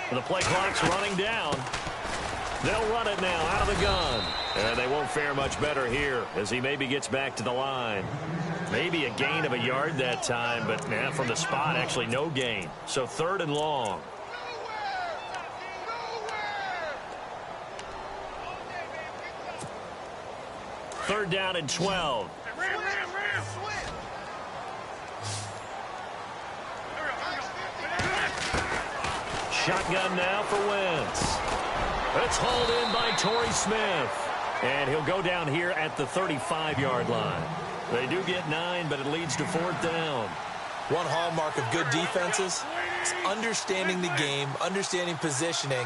The play clock's running down. They'll run it now out of the gun. And they won't fare much better here as he maybe gets back to the line. Maybe a gain of a yard that time, but from the spot, actually no gain. So 3rd and long. Third down and 12. Shotgun now for Wentz. It's hauled in by Torrey Smith. And he'll go down here at the 35-yard line. They do get 9, but it leads to 4th down. One hallmark of good defenses is understanding the game, understanding positioning,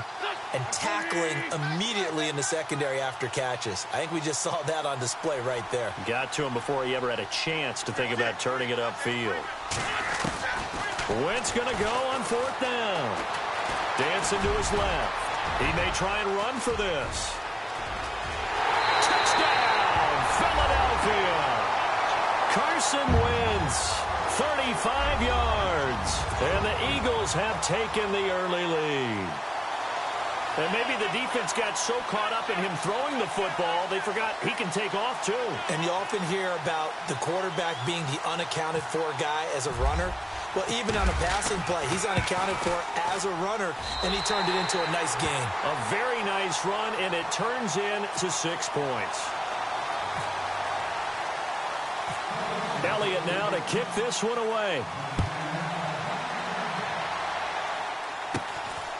and tackling immediately in the secondary after catches. I think we just saw that on display right there. Got to him before he ever had a chance to think about turning it upfield. Wentz going to go on 4th down. Dancing to his left. He may try and run for this. Touchdown, Philadelphia. Carson Wentz, 35 yards. And the Eagles have taken the early lead. And maybe the defense got so caught up in him throwing the football, they forgot he can take off too. And you often hear about the quarterback being the unaccounted for guy as a runner. Well, even on a passing play, he's unaccounted for as a runner, and he turned it into a nice gain. A very nice run, and it turns into 6 points. Elliott now to kick this one away.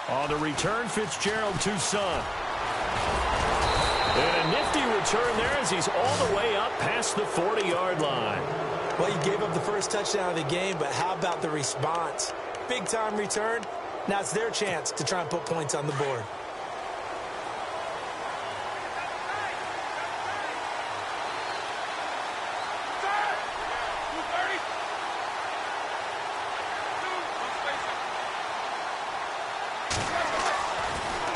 On the return, Fitzgerald to Son. And a nifty return there as he's all the way up past the 40-yard line. Well, he gave up the first touchdown of the game, but how about the response? Big-time return. Now it's their chance to try and put points on the board.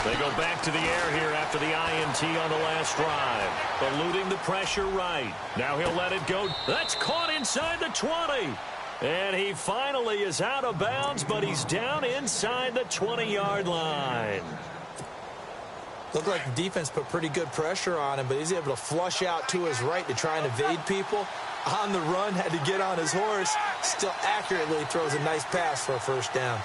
They go back to the air here after the INT on the last drive. Eluding the pressure right. Now he'll let it go. That's caught inside the 20. And he finally is out of bounds, but he's down inside the 20-yard line. Looked like the defense put pretty good pressure on him, but he's able to flush out to his right to try and evade people. On the run, had to get on his horse. Still accurately throws a nice pass for a first down.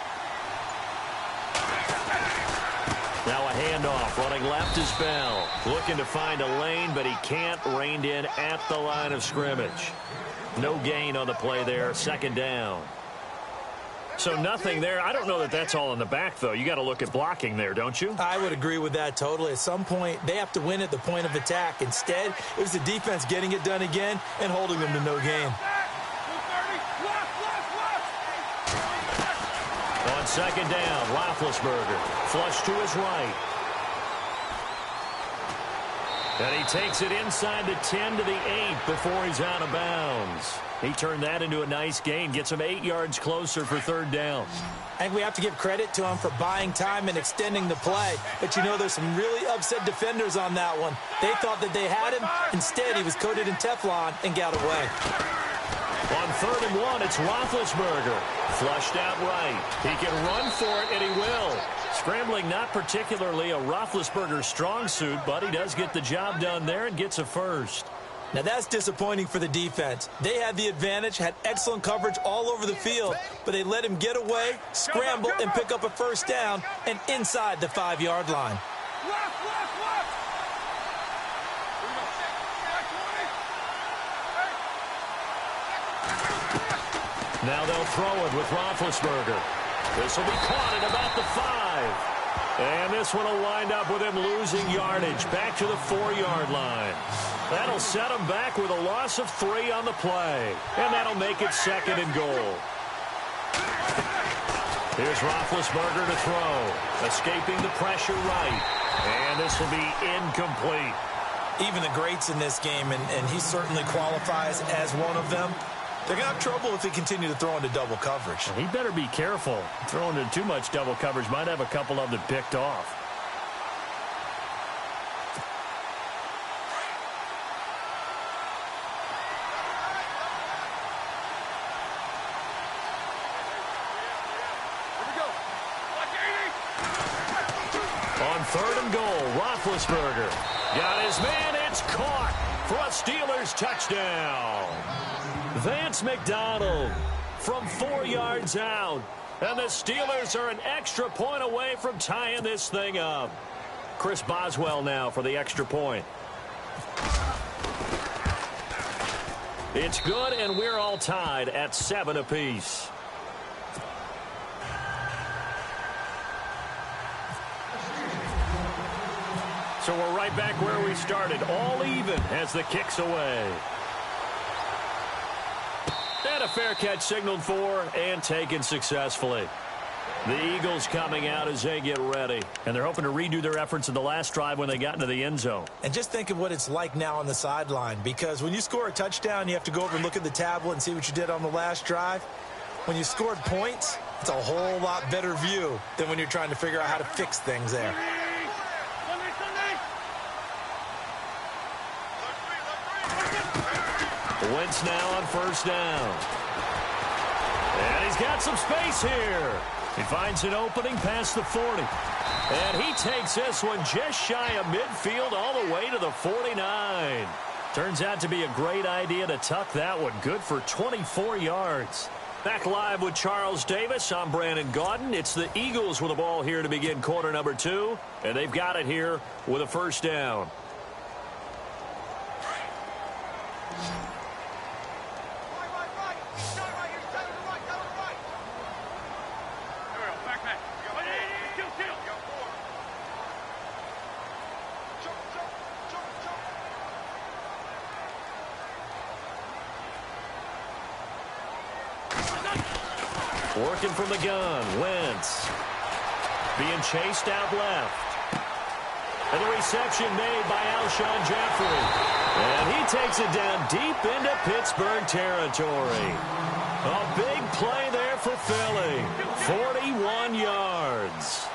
Now a handoff. Running left is Bell. Looking to find a lane, but he can't. Reined in at the line of scrimmage. No gain on the play there. 2nd down. So nothing there. I don't know that that's all in the back, though. You got to look at blocking there, don't you? I would agree with that totally. At some point, they have to win at the point of attack. Instead, it was the defense getting it done again and holding them to no gain. On 2nd down, Roethlisberger. Flush to his right. And he takes it inside the 10 to the 8 before he's out of bounds. He turned that into a nice gain. Gets him 8 yards closer for 3rd down. I think we have to give credit to him for buying time and extending the play. But, you know, there's some really upset defenders on that one. They thought that they had him. Instead, he was coated in Teflon and got away. On 3rd and 1, it's Roethlisberger. Flushed out right. He can run for it, and he will. Scrambling not particularly a Roethlisberger strong suit, but he does get the job done there and gets a first. Now that's disappointing for the defense. They had the advantage, had excellent coverage all over the field, but they let him get away, scramble, and pick up a first down, and inside the 5-yard line. Now they'll throw it with Roethlisberger. This will be caught at about the 5. And this one will wind up with him losing yardage back to the 4-yard line. That'll set him back with a loss of 3 on the play. And that'll make it 2nd and goal. Here's Roethlisberger to throw. Escaping the pressure right. And this will be incomplete. Even the greats in this game, and he certainly qualifies as one of them, they're going to have trouble if they continue to throw into double coverage. Well, he better be careful. Throwing into too much double coverage might have a couple of them picked off. On 3rd and goal, Roethlisberger got his man. It's caught for a Steelers touchdown. Vance McDonald from 4 yards out. And the Steelers are an extra point away from tying this thing up. Chris Boswell now for the extra point. It's good, and we're all tied at 7 apiece. So we're right back where we started, all even as the kick's away. And a fair catch signaled for and taken successfully. The Eagles coming out as they get ready. And they're hoping to redo their efforts in the last drive when they got into the end zone. And just think of what it's like now on the sideline, because when you score a touchdown, you have to go over and look at the tablet and see what you did on the last drive. When you scored points, it's a whole lot better view than when you're trying to figure out how to fix things there. Wentz now on 1st down. And he's got some space here. He finds an opening past the 40. And he takes this one just shy of midfield all the way to the 49. Turns out to be a great idea to tuck that one. Good for 24 yards. Back live with Charles Davis. I'm Brandon Gaudin. It's the Eagles with the ball here to begin quarter number 2. And they've got it here with a 1st down. Working from the gun, Wentz. Being chased out left. And the reception made by Alshon Jeffrey. And he takes it down deep into Pittsburgh territory. A big play there for Philly. 41 yards.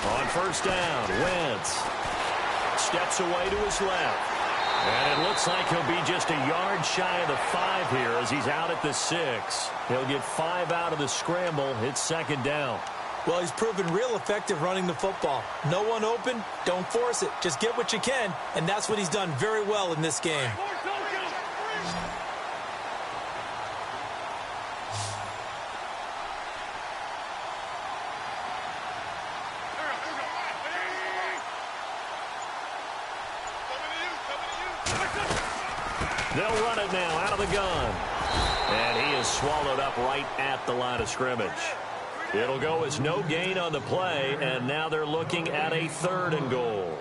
On 1st down, Wentz steps away to his left. And it looks like he'll be just a yard shy of the 5 here as he's out at the 6. He'll get 5 out of the scramble. It's 2nd down. Well, he's proven real effective running the football. No one open, don't force it. Just get what you can, and that's what he's done very well in this game. They'll run it now out of the gun. And he is swallowed up right at the line of scrimmage. It'll go as no gain on the play, and now they're looking at a 3rd and goal.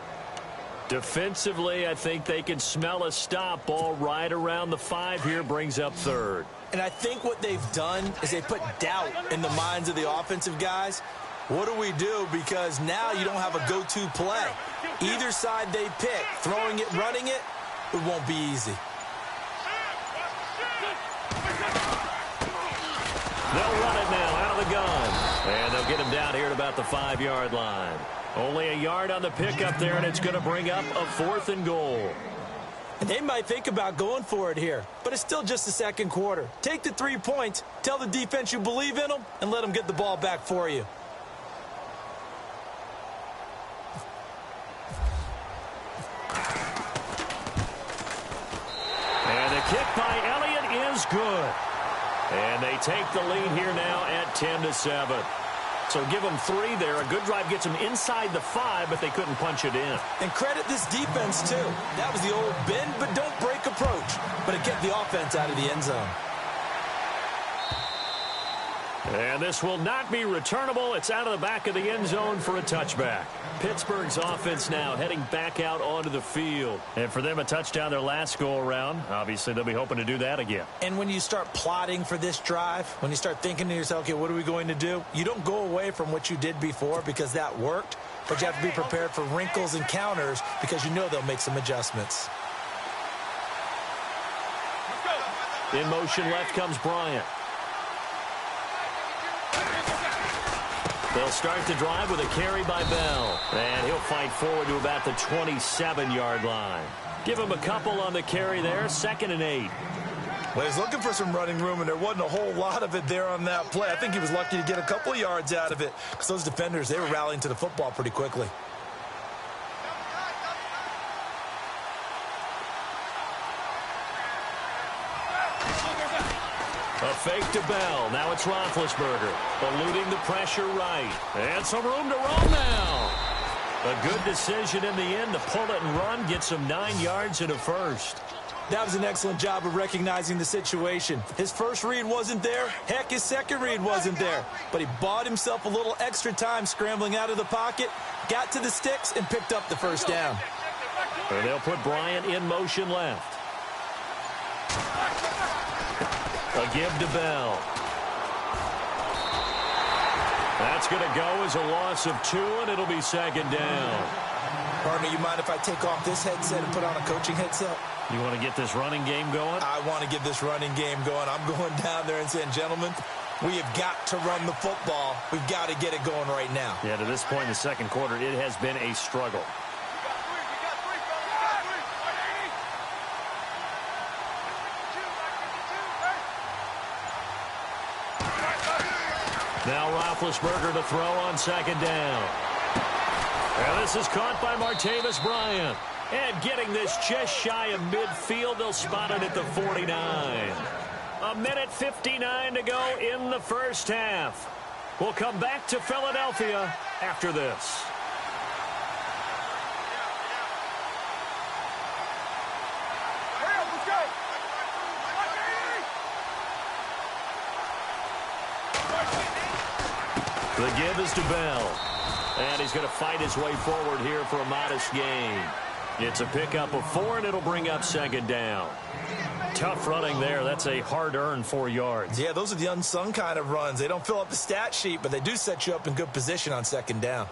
Defensively, I think they can smell a stop. Ball right around the 5 here, brings up 3rd. And I think what they've done is they put doubt in the minds of the offensive guys. What do we do? Because now you don't have a go-to play. Either side they pick, throwing it, running it, it won't be easy. They'll run it now out of the gun. And they'll get him down here at about the 5-yard line. Only a yard on the pickup there, and it's going to bring up a 4th and goal. And they might think about going for it here, but it's still just the 2nd quarter. Take the 3 points, tell the defense you believe in them, and let them get the ball back for you. And the kick by Elliott is good. And they take the lead here now at 10-7. So give them 3 there. A good drive gets them inside the 5, but they couldn't punch it in. And credit this defense, too. That was the old bend but don't break approach. But it kept the offense out of the end zone. And this will not be returnable. It's out of the back of the end zone for a touchback. Pittsburgh's offense now heading back out onto the field. And for them, a touchdown their last go-around. Obviously, they'll be hoping to do that again. And when you start plotting for this drive, when you start thinking to yourself, okay, what are we going to do? You don't go away from what you did before because that worked. But you have to be prepared for wrinkles and counters because you know they'll make some adjustments. In motion left comes Bryant. They'll start the drive with a carry by Bell. And he'll fight forward to about the 27-yard line. Give him a couple on the carry there, 2nd and 8. Well, he's looking for some running room, and there wasn't a whole lot of it there on that play. I think he was lucky to get a couple of yards out of it because those defenders, they were rallying to the football pretty quickly. A fake to Bell. Now it's Roethlisberger. Eluding the pressure right. And some room to run now. A good decision in the end to pull it and run. Get some 9 yards and a first. That was an excellent job of recognizing the situation. His first read wasn't there. Heck, his second read wasn't there. But he bought himself a little extra time scrambling out of the pocket, got to the sticks, and picked up the first down. And they'll put Bryant in motion left. A give to Bell. That's going to go as a loss of 2, and it'll be 2nd down. Partner, you mind if I take off this headset and put on a coaching headset? You want to get this running game going? I want to get this running game going. I'm going down there and saying, gentlemen, we have got to run the football. We've got to get it going right now. Yeah, to this point in the second quarter, it has been a struggle. Now Roethlisberger to throw on 2nd down. And this is caught by Martavis Bryant. And getting this just shy of midfield, they'll spot it at the 49. 1:59 to go in the first half. We'll come back to Philadelphia after this. The give is to Bell. And he's going to fight his way forward here for a modest gain. It's a pickup of 4, and it'll bring up 2nd down. Tough running there. That's a hard-earned 4 yards. Yeah, those are the unsung kind of runs. They don't fill up the stat sheet, but they do set you up in good position on 2nd down.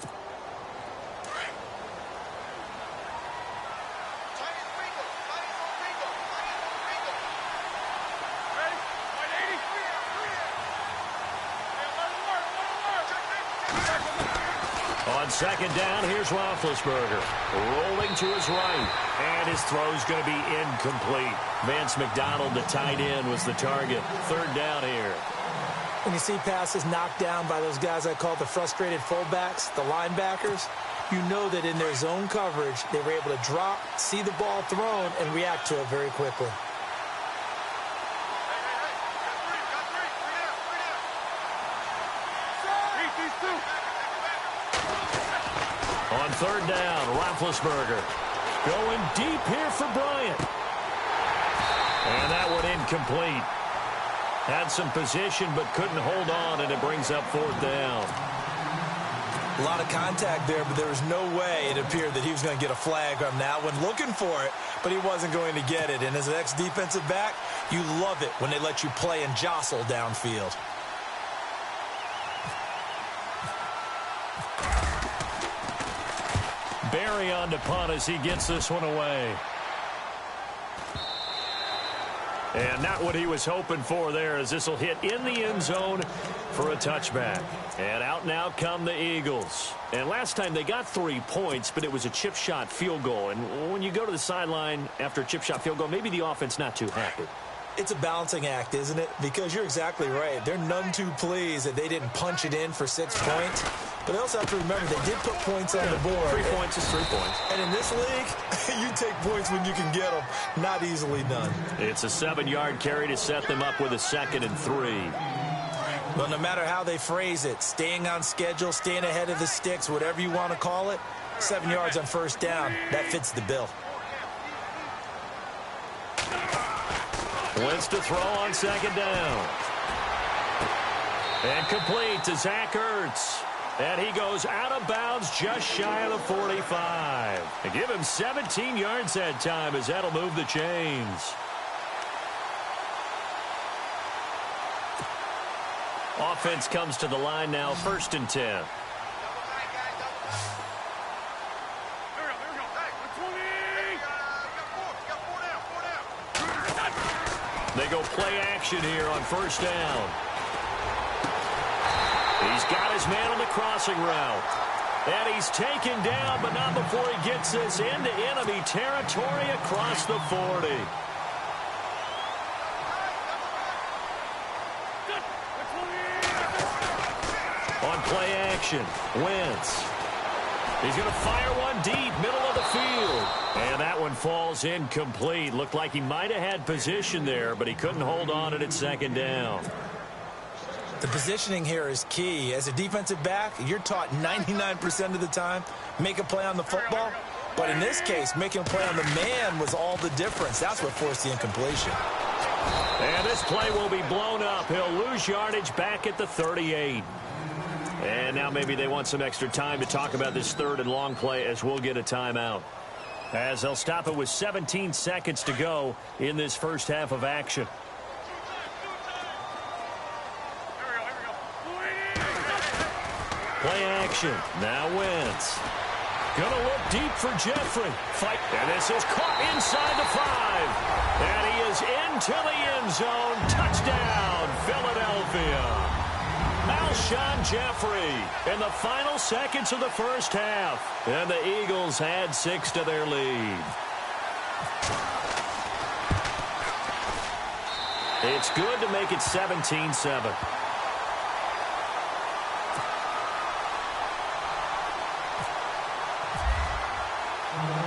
On 2nd down, here's Roethlisberger. Rolling to his right. And his throw's going to be incomplete. Vance McDonald, the tight end, was the target. 3rd down here. When you see passes knocked down by those guys I call the frustrated fullbacks, the linebackers, you know that in their zone coverage, they were able to drop, see the ball thrown, and react to it very quickly. On 3rd down, Roethlisberger going deep here for Bryant. And that one incomplete. Had some position but couldn't hold on, and it brings up 4th down. A lot of contact there, but there was no way it appeared that he was going to get a flag on that one. Looking for it, but he wasn't going to get it. And as an ex-defensive back, you love it when they let you play and jostle downfield. Barry on to punt as he gets this one away. And not what he was hoping for there, as this will hit in the end zone for a touchback. And out now come the Eagles. And last time they got 3 points, but it was a chip shot field goal. And when you go to the sideline after a chip shot field goal, maybe the offense not too happy. It's a balancing act, isn't it? Because you're exactly right. They're none too pleased that they didn't punch it in for 6 points. But they also have to remember they did put points on the board. 3 points is 3 points. And in this league, you take points when you can get them. Not easily done. It's a 7-yard carry to set them up with a 2nd and 3. Well, no matter how they phrase it, staying on schedule, staying ahead of the sticks, whatever you want to call it, 7 yards on 1st down, that fits the bill. Wentz to throw on 2nd down. And complete to Zach Ertz. And he goes out of bounds just shy of the 45. And give him 17 yards that time, as that'll move the chains. Offense comes to the line now, 1st and 10. They go play action here on 1st down. He's got his man on the crossing route. And he's taken down, but not before he gets this into enemy territory across the 40. On play action, Wentz. He's going to fire one deep, middle of the field. And that one falls incomplete. Looked like he might have had position there, but he couldn't hold on it at second down. The positioning here is key. As a defensive back, you're taught 99% of the time, make a play on the football. But in this case, making a play on the man was all the difference. That's what forced the incompletion. And this play will be blown up. He'll lose yardage back at the 38. And now maybe they want some extra time to talk about this third and long play as we'll get a timeout. As they'll stop it with 17 seconds to go in this first half of action. Play action. Now Wentz. Gonna look deep for Jeffrey. Fight. And this is caught inside the 5. And he is into the end zone. Touchdown, Philadelphia. Alshon Jeffrey in the final seconds of the first half. And the Eagles add 6 to their lead. It's good to make it 17-7.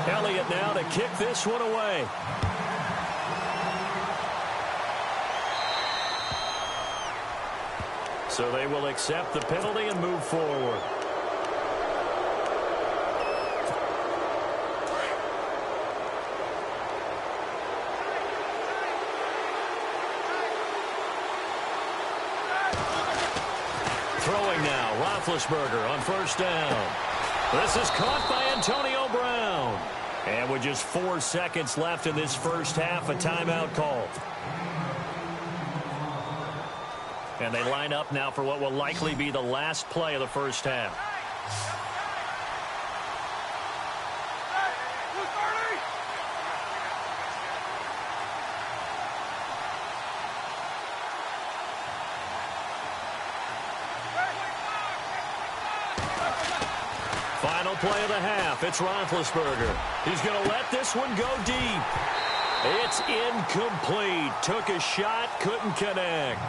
Elliott now to kick this one away. So they will accept the penalty and move forward. Throwing now, Roethlisberger on first down. This is caught by Antonio Brown. And with just 4 seconds left in this first half, a timeout called. And they line up now for what will likely be the last play of the first half. Final play of the half. It's Roethlisberger. He's going to let this one go deep. It's incomplete. Took a shot, couldn't connect.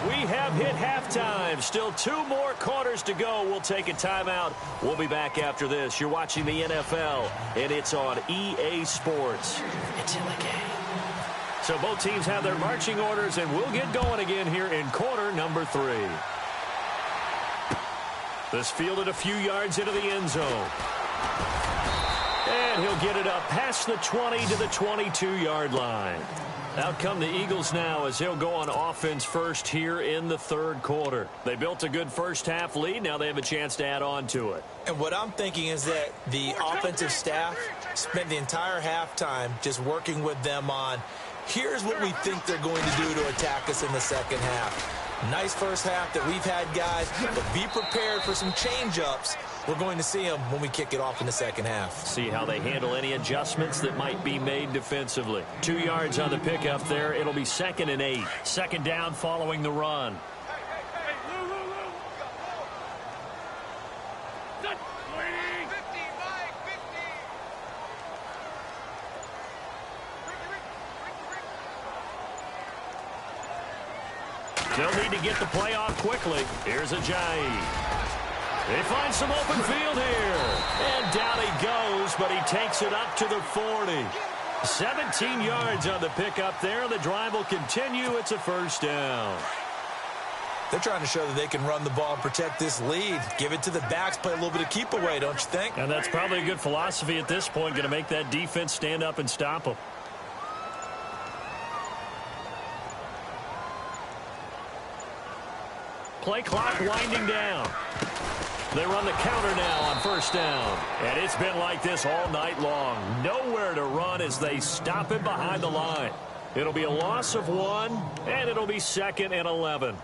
We have hit halftime. Still 2 more quarters to go. We'll take a timeout. We'll be back after this. You're watching the NFL, and it's on EA Sports. It's in the game. So both teams have their marching orders, and we'll get going again here in quarter number 3. This fielded a few yards into the end zone. And he'll get it up past the 20 to the 22-yard line. Out come the Eagles now as they'll go on offense first here in the third quarter. They built a good first half lead. Now they have a chance to add on to it. And what I'm thinking is that the offensive staff spent the entire halftime just working with them on, here's what we think they're going to do to attack us in the second half. Nice first half that we've had, guys, but be prepared for some change-ups. We're going to see them when we kick it off in the second half. See how they handle any adjustments that might be made defensively. 2 yards on the pickup there. It'll be 2nd and 8. Second down following the run. They'll need to get the play off quickly. Here's Ajayi. They find some open field here. And down he goes, but he takes it up to the 40. 17 yards on the pickup there. The drive will continue. It's a first down. They're trying to show that they can run the ball and protect this lead. Give it to the backs, play a little bit of keep away, don't you think? And that's probably a good philosophy at this point. Going to make that defense stand up and stop them. Play clock winding down. They run the counter now on first down. And it's been like this all night long. Nowhere to run as they stop it behind the line. It'll be a loss of 1, and it'll be 2nd and 11.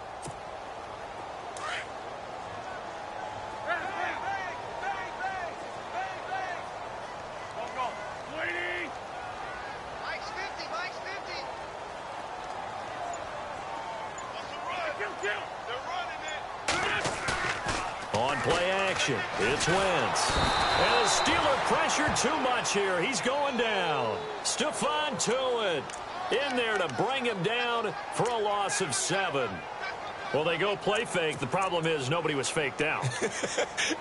On play action, it's Wentz. And the Steeler pressure too much here. He's going down. Stephon Tuitt in there to bring him down for a loss of 7. Well, they go play fake. The problem is nobody was faked out.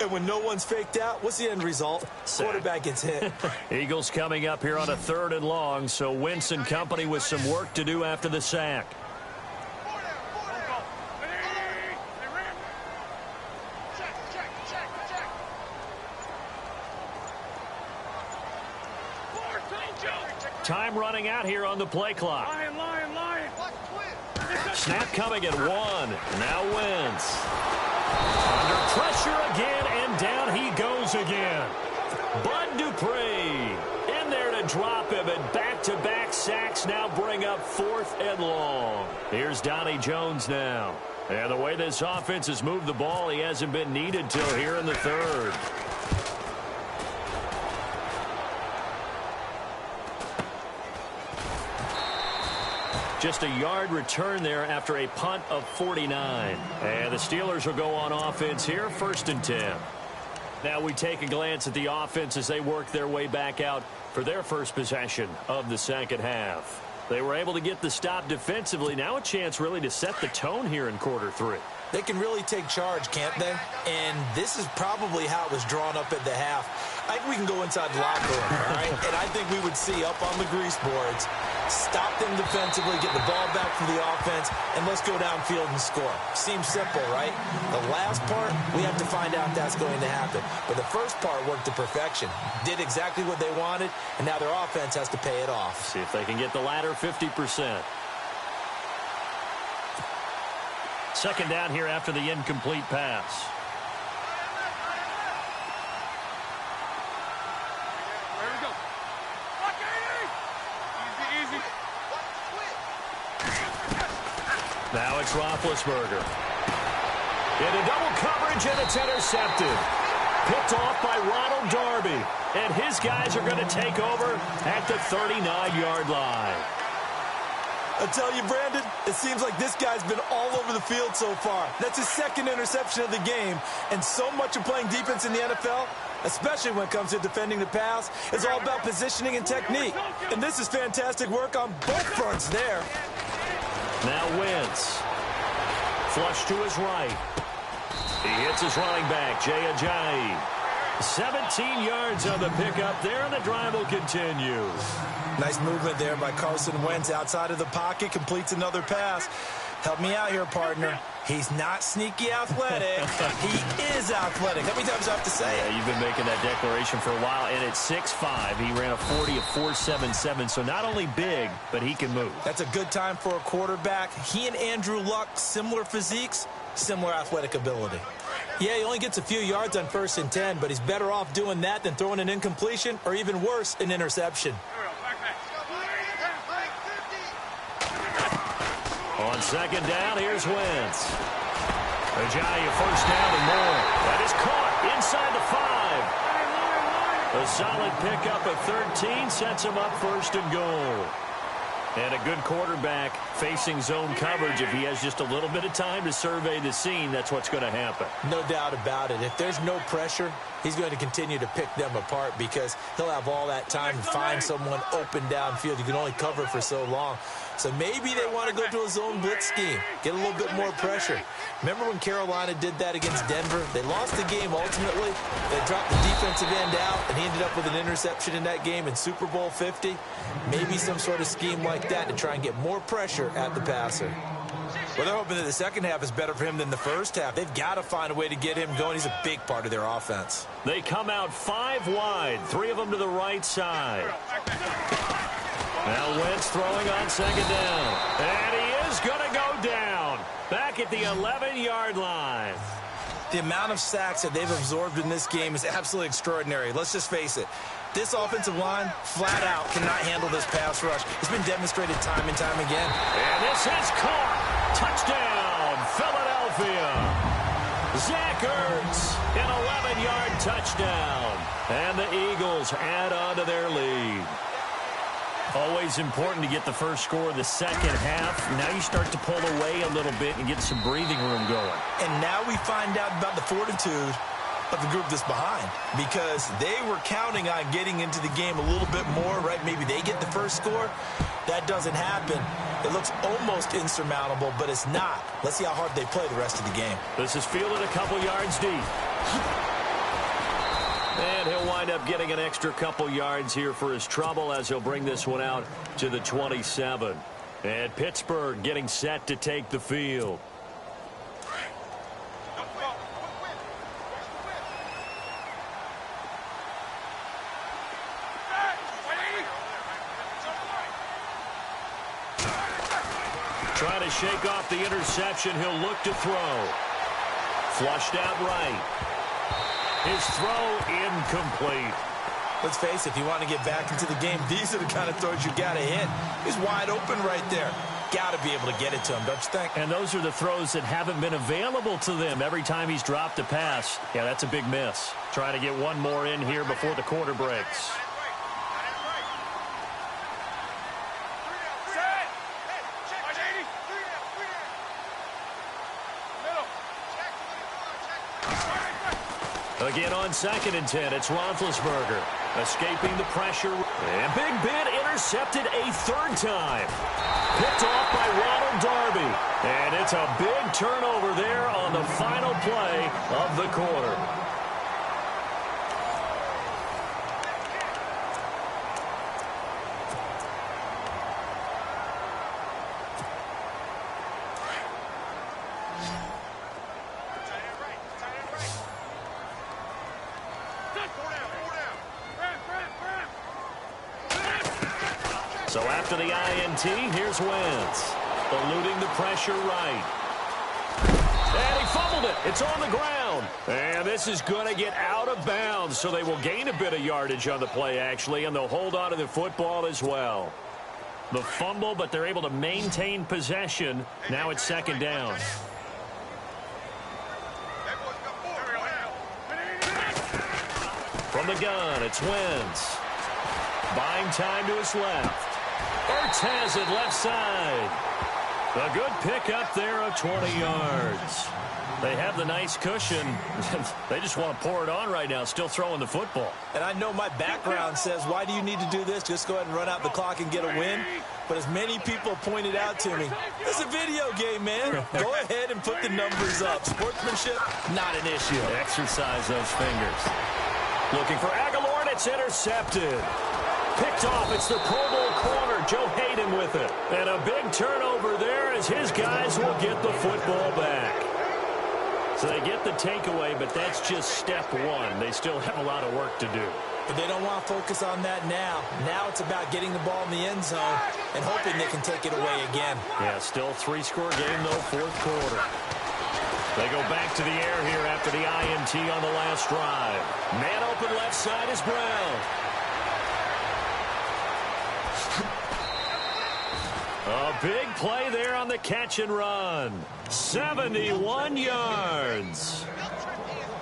And when no one's faked out, what's the end result? Quarterback gets hit. Eagles coming up here on a 3rd and long, so Wentz and company with some work to do after the sack. Time running out here on the play clock. Lion. Snap coming at 1. Now Wentz. Under pressure again, and down he goes again. Bud Dupree in there to drop him, and back-to-back sacks now bring up 4th and long. Here's Donnie Jones now. And the way this offense has moved the ball, he hasn't been needed till here in the 3rd. Just a yard return there after a punt of 49. And the Steelers will go on offense here, 1st and 10. Now we take a glance at the offense as they work their way back out for their first possession of the second half. They were able to get the stop defensively. Now a chance really to set the tone here in quarter 3. They can really take charge, can't they? And this is probably how it was drawn up at the half. I think we can go inside the locker room, all right? And I think we would see up on the grease boards, stop them defensively, get the ball back from the offense, and let's go downfield and score. Seems simple, right? The last part, we have to find out if that's going to happen. But the first part worked to perfection. Did exactly what they wanted, and now their offense has to pay it off. See if they can get the latter 50%. Second down here after the incomplete pass. There we go. Easy. Now it's Roethlisberger. Into double coverage, and it's intercepted. Picked off by Ronald Darby. And his guys are going to take over at the 39-yard line. I tell you, Brandon, it seems like this guy's been all over the field so far. That's his 2nd interception of the game. And so much of playing defense in the NFL, especially when it comes to defending the pass, is all about positioning and technique. And this is fantastic work on both fronts there. Now Wentz. Flush to his right. He hits his running back, Jay Ajayi. 17 yards on the pickup there, and the drive will continue. Nice movement there by Carson Wentz outside of the pocket, completes another pass. Help me out here, partner. He's not sneaky athletic. He is athletic. How many times do I have to say it? You've been making that declaration for a while, and at 6'5", he ran a 40 of 4.77, so not only big, but he can move. That's a good time for a quarterback. He and Andrew Luck, similar physiques, similar athletic ability. Yeah, he only gets a few yards on 1st and 10, but he's better off doing that than throwing an incompletion, or even worse, an interception. On second down, here's Wentz. Ajayi, first down and more. That is caught inside the 5. A solid pickup of 13 sets him up 1st and goal. And a good quarterback facing zone coverage. If he has just a little bit of time to survey the scene, that's what's going to happen. No doubt about it. If there's no pressure, he's going to continue to pick them apart because he'll have all that time to find someone open downfield. You can only cover for so long. So maybe they want to go to a zone blitz scheme, get a little bit more pressure. Remember when Carolina did that against Denver? They lost the game ultimately. They dropped the defensive end out, and he ended up with an interception in that game in Super Bowl 50. Maybe some sort of scheme like that to try and get more pressure at the passer. Well, they're hoping that the second half is better for him than the first half. They've got to find a way to get him going. He's a big part of their offense. They come out 5 wide, 3 of them to the right side. Now Wentz throwing on second down. And he is going to go down. Back at the 11-yard line. The amount of sacks that they've absorbed in this game is absolutely extraordinary. Let's just face it. This offensive line, flat out, cannot handle this pass rush. It's been demonstrated time and time again. And this is caught. Touchdown, Philadelphia. Zach Ertz, an 11-yard touchdown. And the Eagles add on to their lead. Always important to get the first score of the second half. Now you start to pull away a little bit and get some breathing room going. And now we find out about the fortitude of the group that's behind, because they were counting on getting into the game a little bit more, right? Maybe they get the first score. That doesn't happen. It looks almost insurmountable, but it's not. Let's see how hard they play the rest of the game. This is fielded a couple yards deep. And he'll wind up getting an extra couple yards here for his trouble as he'll bring this one out to the 27. And Pittsburgh getting set to take the field. Trying to shake off the interception. He'll look to throw. Flushed out right. His throw incomplete. Let's face it, if you want to get back into the game, these are the kind of throws you got to hit. He's wide open right there. Got to be able to get it to him, don't you think? And those are the throws that haven't been available to them every time he's dropped a pass. Yeah, that's a big miss. Trying to get one more in here before the quarter breaks. Again on 2nd and 10, it's Roethlisberger escaping the pressure. And Big Ben intercepted a third time. Picked off by Ronald Darby. And it's a big turnover there on the final play of the quarter. So after the INT, here's Wentz. Eluding the pressure right. And he fumbled it. It's on the ground. And this is going to get out of bounds, so they will gain a bit of yardage on the play, actually, and they'll hold on to the football as well. The fumble, but they're able to maintain possession. Now it's 2nd down. From the gun, it's Wentz. Buying time to his left. Ertz has it left side. A good pickup there of 20 yards. They have the nice cushion. They just want to pour it on right now, still throwing the football. And I know my background says, why do you need to do this? Just go ahead and run out the clock and get a win. But as many people pointed out to me, it's a video game, man. Go ahead and put the numbers up. Sportsmanship, not an issue. Exercise those fingers. Looking for Aguilar, and it's intercepted. Picked off, it's the Pro Bowl corner, Joe Hayden with it. And a big turnover there as his guys will get the football back. So they get the takeaway, but that's just step one. They still have a lot of work to do. But they don't want to focus on that now. Now it's about getting the ball in the end zone and hoping they can take it away again. Yeah, still 3-score game, though, 4th quarter. They go back to the air here after the INT on the last drive. Man open left side is Brown. A big play there on the catch and run. 71 yards.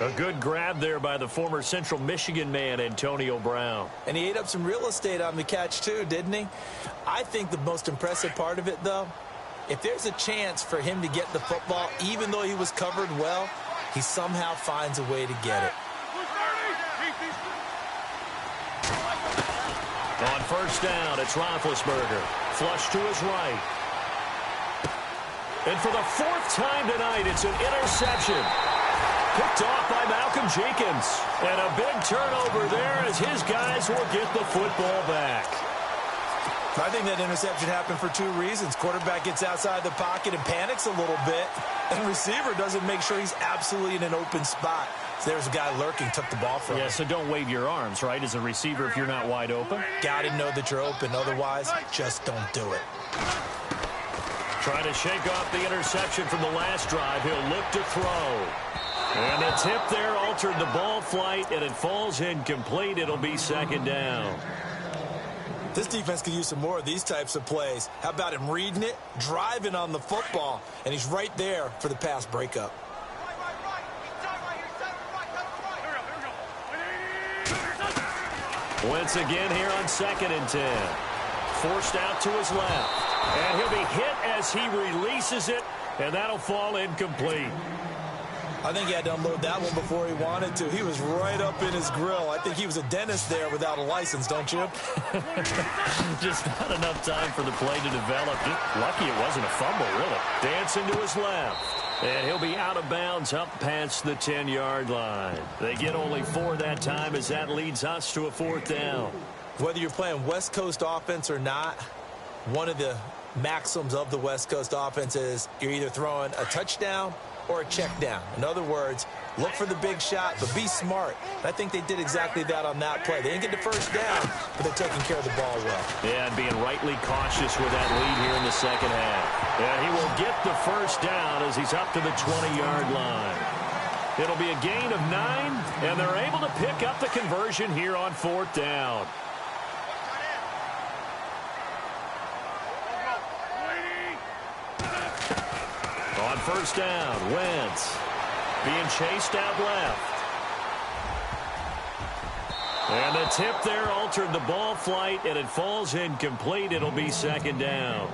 A good grab there by the former Central Michigan man, Antonio Brown. And he ate up some real estate on the catch, too, didn't he? I think the most impressive part of it, though, if there's a chance for him to get the football, even though he was covered well, he somehow finds a way to get it. On 1st down, it's Roethlisberger. Flush to his right. And for the 4th time tonight, it's an interception. Picked off by Malcolm Jenkins. And a big turnover there as his guys will get the football back. I think that interception happened for 2 reasons. Quarterback gets outside the pocket and panics a little bit. And receiver doesn't make sure he's absolutely in an open spot. So there's a guy lurking, took the ball from him. Yeah, so don't wave your arms, right, as a receiver if you're not wide open. Got to know that you're open. Otherwise, just don't do it. Trying to shake off the interception from the last drive. He'll look to throw. And the tip there altered the ball flight, and it falls incomplete. It'll be 2nd down. This defense could use some more of these types of plays. How about him reading it, driving on the football, and he's right there for the pass breakup. Once again here on 2nd and 10. Forced out to his left. And he'll be hit as he releases it, and that'll fall incomplete. I think he had to unload that one before he wanted to. He was right up in his grill. I think he was a dentist there without a license, don't you? Just not enough time for the play to develop. Just lucky it wasn't a fumble, really. Dancing to his left. And he'll be out of bounds up past the 10-yard line. They get only 4 that time as that leads us to a 4th down. Whether you're playing West Coast offense or not, one of the maxims of the West Coast offense is you're either throwing a touchdown or a check down. In other words, look for the big shot, but be smart. And I think they did exactly that on that play. They didn't get the first down, but they're taking care of the ball well. Yeah, and being rightly cautious with that lead here in the second half. And he will get the first down as he's up to the 20-yard line. It'll be a gain of 9, and they're able to pick up the conversion here on 4th down. On first down, Wentz being chased out left. And the tip there altered the ball flight, and it falls incomplete. It'll be 2nd down.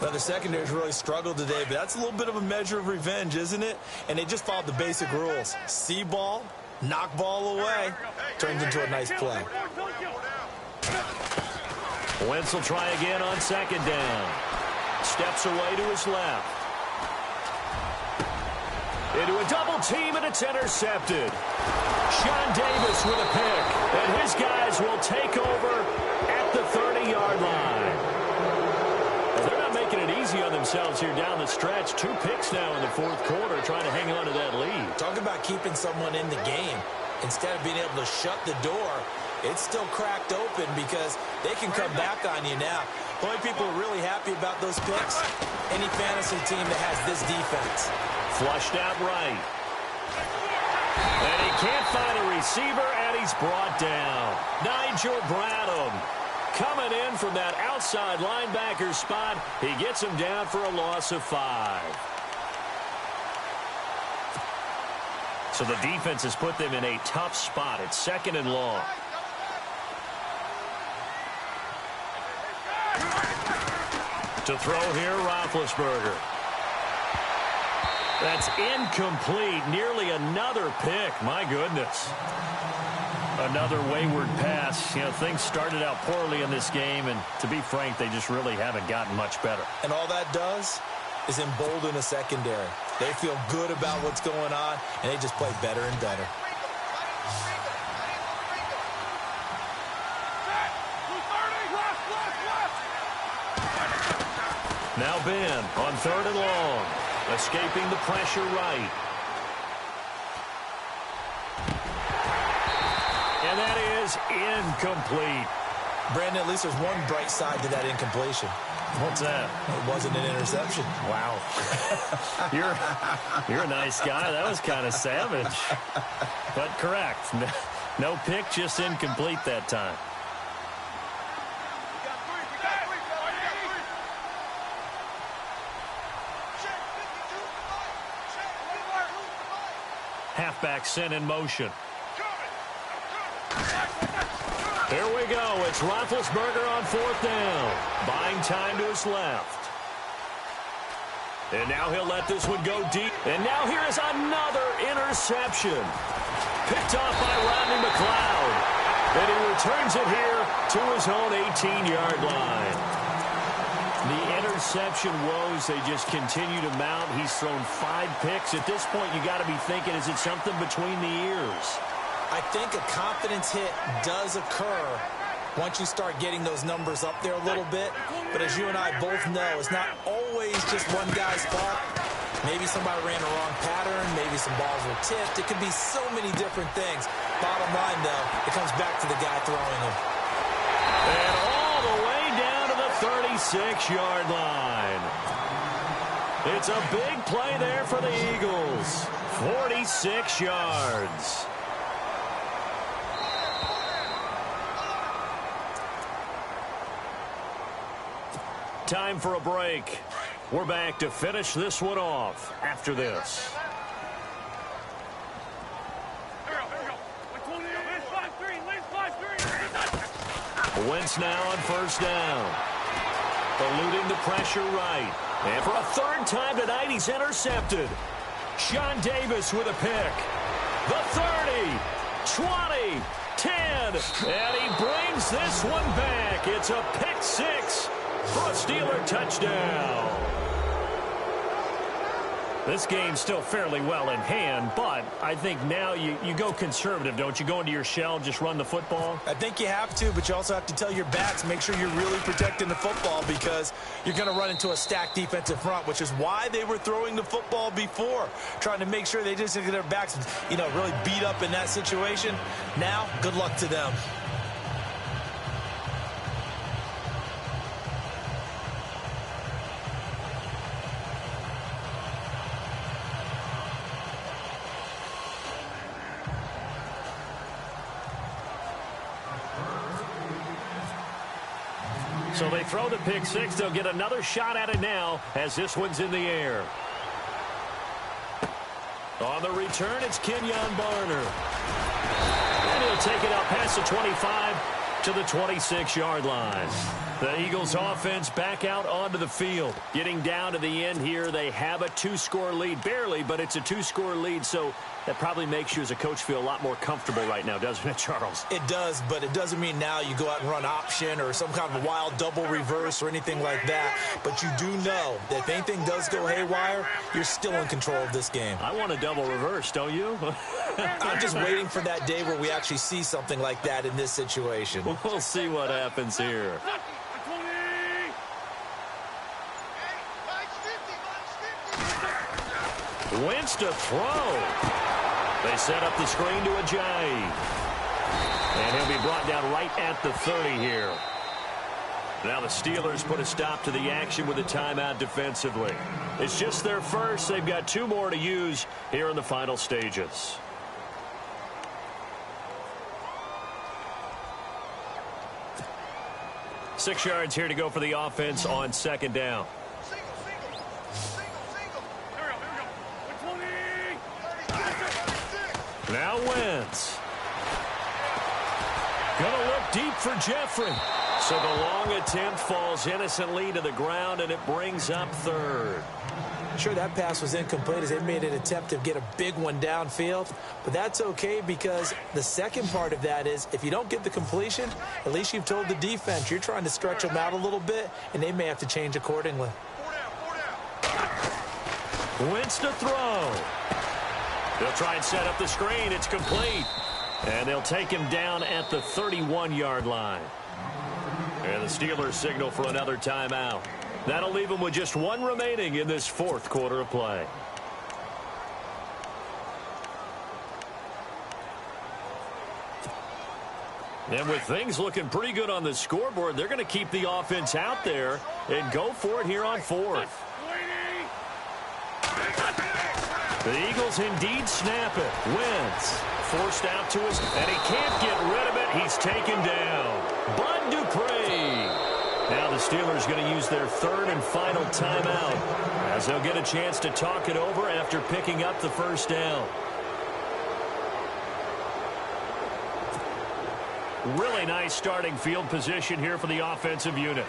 Well, the secondary's really struggled today, but that's a little bit of a measure of revenge, isn't it? And they just followed the basic rules. See ball, knock ball away, turns into a nice play. Wentz will try again on 2nd down. Steps away to his left. Into a double team, and it's intercepted. Sean Davis with a pick, and his guys will take over at the 30-yard line. They're not making it easy on themselves here down the stretch. 2 picks now in the 4th quarter, trying to hang on to that lead. Talk about keeping someone in the game. Instead of being able to shut the door, it's still cracked open because they can come back on you now. The only people who are really happy about those picks, any fantasy team that has this defense. Flushed out right. And he can't find a receiver, and he's brought down. Nigel Bradham coming in from that outside linebacker spot. He gets him down for a loss of 5. So the defense has put them in a tough spot. It's 2nd and long. To throw here, Roethlisberger. That's incomplete. Nearly another pick. My goodness. Another wayward pass. You know, things started out poorly in this game, and to be frank, they just really haven't gotten much better. And all that does is embolden a secondary. They feel good about what's going on, and they just play better and better. Now Ben on 3rd and long. Escaping the pressure right. And that is incomplete. Brandon, at least there's one bright side to that incompletion. What's that? It wasn't an interception. Wow. You're a nice guy. That was kind of savage. But correct. No pick, just incomplete that time. Halfback sent in motion. Here we go. It's Roethlisberger on 4th down. Buying time to his left. And now he'll let this one go deep. And now here is another interception. Picked off by Rodney McLeod. And he returns it here to his own 18-yard line. The interception woes, they just continue to mount. He's thrown 5 picks. At this point, you got to be thinking, is it something between the ears? I think a confidence hit does occur once you start getting those numbers up there a little bit. But as you and I both know, it's not always just one guy's fault. Maybe somebody ran a wrong pattern. Maybe some balls were tipped. It could be so many different things. Bottom line, though, it comes back to the guy throwing them. And all the way down to the 36-yard line. It's a big play there for the Eagles. 46 yards. Time for a break. We're back to finish this one off after this. Wentz now on first down. Eluding the pressure right. And for a third time tonight, he's intercepted. Sean Davis with a pick. The 30, 20, 10, and he brings this one back. It's a pick six for a Steeler touchdown. This game's still fairly well in hand, but I think now you go conservative, don't you? Go into your shell, just run the football? I think you have to, but you also have to tell your backs, make sure you're really protecting the football because you're going to run into a stacked defensive front, which is why they were throwing the football before, trying to make sure they just get their backs, really beat up in that situation. Now, good luck to them. So they throw the pick six. They'll get another shot at it now as this one's in the air. On the return, it's Kenyon Barner. And he'll take it out past the 25 to the 26-yard line. The Eagles offense back out onto the field. Getting down to the end here, they have a two-score lead. Barely, but it's a two-score lead, so that probably makes you as a coach feel a lot more comfortable right now, doesn't it, Charles? It does, but it doesn't mean now you go out and run option or some kind of wild double reverse or anything like that. But you do know that if anything does go haywire, you're still in control of this game. I want a double reverse, don't you? I'm just waiting for that day where we actually see something like that in this situation. We'll see what happens here. Wentz to throw. They set up the screen to Ajayi. And he'll be brought down right at the 30 here. Now the Steelers put a stop to the action with a timeout defensively. It's just their first. They've got two more to use here in the final stages. Six yards here to go for the offense on second down. Now Wentz. Gonna look deep for Jeffrey. So the long attempt falls innocently to the ground, and it brings up third. Sure, that pass was incomplete as they made an attempt to get a big one downfield, but that's okay because the second part of that is if you don't get the completion, at least you've told the defense you're trying to stretch them out a little bit, and they may have to change accordingly. Wentz to throw. They'll try and set up the screen. It's complete. And they'll take him down at the 31-yard line. And the Steelers signal for another timeout. That'll leave them with just one remaining in this fourth quarter of play. And with things looking pretty good on the scoreboard, they're going to keep the offense out there and go for it here on fourth. The Eagles indeed snap it. Wentz forced out to us, and he can't get rid of it. He's taken down. Bud Dupree. Now the Steelers going to use their third and final timeout as they'll get a chance to talk it over after picking up the first down. Really nice starting field position here for the offensive unit.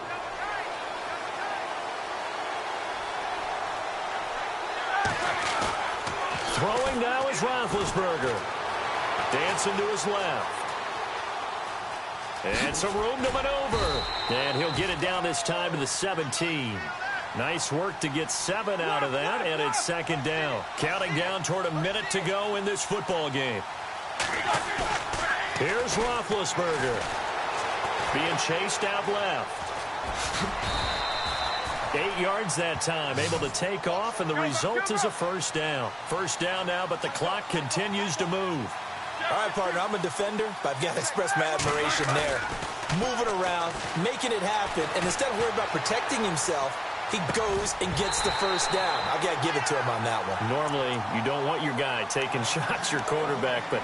Throwing now is Roethlisberger. Dancing to his left. And some room to maneuver. And he'll get it down this time to the 17. Nice work to get 7 out of that, and it's second down. Counting down toward a minute to go in this football game. Here's Roethlisberger. Being chased out left. 8 yards that time, able to take off, and the result is a first down. First down now, but the clock continues to move. All right, partner, I'm a defender, but I've got to express my admiration there. Moving around, making it happen, and instead of worrying about protecting himself, he goes and gets the first down. I've got to give it to him on that one. Normally, you don't want your guy taking shots, your quarterback, but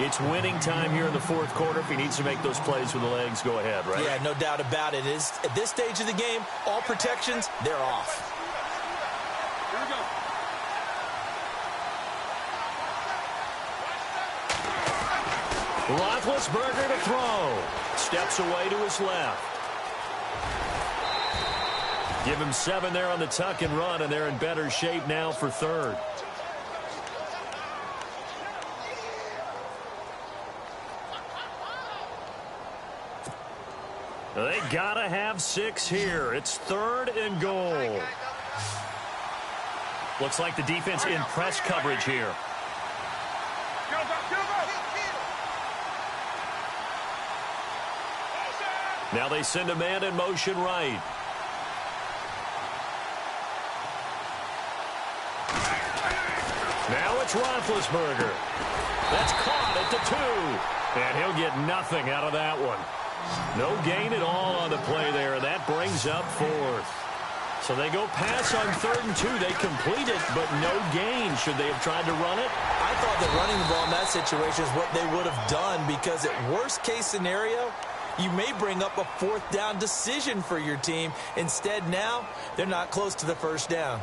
it's winning time here in the fourth quarter. If he needs to make those plays with the legs, go ahead, right? Yeah, no doubt about it. At this stage of the game, all protections, they're off. Here we go. Roethlisberger to throw. steps away to his left. Give him 7 there on the tuck and run, and they're in better shape now for third. They gotta have 6 here. It's 3rd and goal. Looks like the defense in press coverage here. Now they send a man in motion right. Now it's Roethlisberger. That's caught at the 2. And he'll get nothing out of that one. No gain at all on the play there. That brings up 4th. So they go pass on 3rd and 2. They complete it, but no gain. Should they have tried to run it? I thought that running the ball in that situation is what they would have done, because at worst case scenario, you may bring up a 4th down decision for your team. Instead, now they're not close to the 1st down.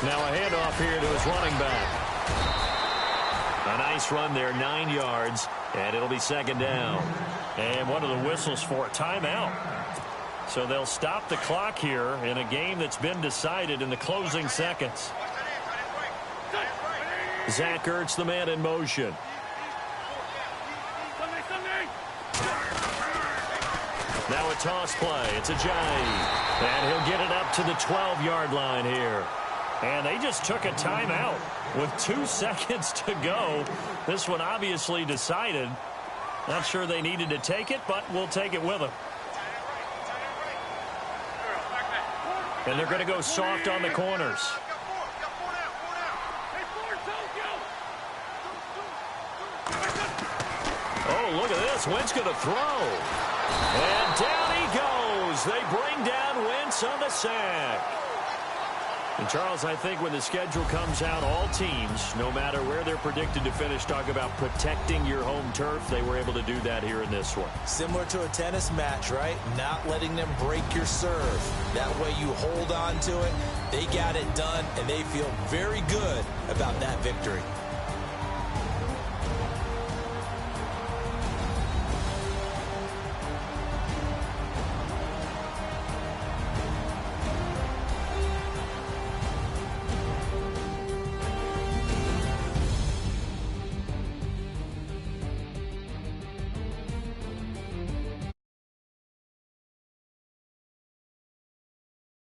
Now a handoff here to his running back. A nice run there, 9 yards, and it'll be 2nd down. And one of the whistles for a timeout. So they'll stop the clock here in a game that's been decided in the closing seconds. Zach Ertz, the man in motion. Now a toss play. It's a Ajayi. And he'll get it up to the 12-yard line here. And they just took a timeout with 2 seconds to go. This one obviously decided. Not sure they needed to take it, but we'll take it with them. And they're going to go soft on the corners. Oh, look at this. Wentz going to throw. And down he goes. They bring down Wentz on the sack. And, Charles, I think when the schedule comes out, all teams, no matter where they're predicted to finish, talk about protecting your home turf. They were able to do that here in this one. Similar to a tennis match, right? Not letting them break your serve. That way you hold on to it. They got it done, and they feel very good about that victory.